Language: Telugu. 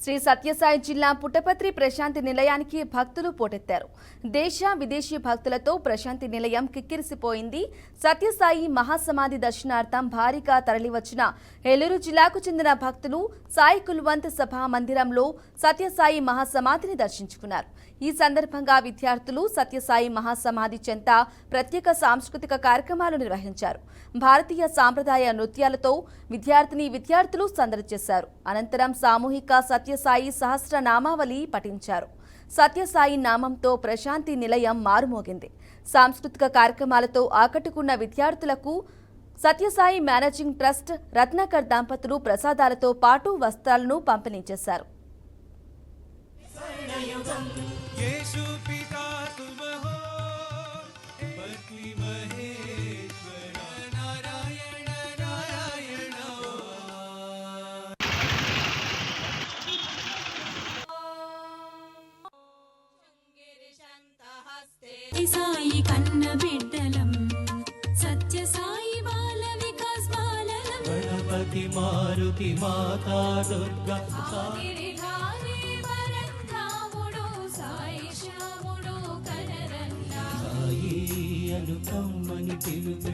శ్రీ సత్యసాయి జిల్లా పుట్టపత్రి ప్రశాంతి నిలయానికి భక్తులు పోటెత్తారు. దేశ విదేశీ భక్తులతో ప్రశాంతి నిలయం కిక్కిరిసిపోయింది. సత్యసాయి మహాసమాధి దర్శనార్థం భారీగా తరలివచ్చిన ఏలూరు జిల్లాకు చెందిన భక్తులు సాయి కుల్వంత్ సభా మందిరంలో సత్యసాయి మహాసమాధిని దర్శించుకున్నారు. ఈ సందర్భంగా విద్యార్థులు సత్యసాయి మహాసమాధి చెంత ప్రత్యేక సాంస్కృతిక కార్యక్రమాలు నిర్వహించారు. భారతీయ సాంప్రదాయ నృత్యాలతో విద్యార్థులు సందడి చేశారు. అనంతరం సామూహిక సత్యసాయి సహస్రనామావళి పఠించారు. సత్యసాయి నామంతో ప్రశాంతి నిలయం మారుమోగింది. సాంస్కృతిక కార్యక్రమాలతో ఆకట్టుకున్న విద్యార్థులకు సత్యసాయి మేనేజింగ్ ట్రస్ట్ రత్నాకర్ దంపతులు ప్రసాదాలతో పాటు వస్త్రాలను పంపిణీ చేశారు. సాయి కన్న బిడ్డలం సత్య సాయి బాల వికాస్ బాలలం గణపతి మారుతి మాతా దుర్గా సాయి సాయి అనుకమ్మని పిలుపు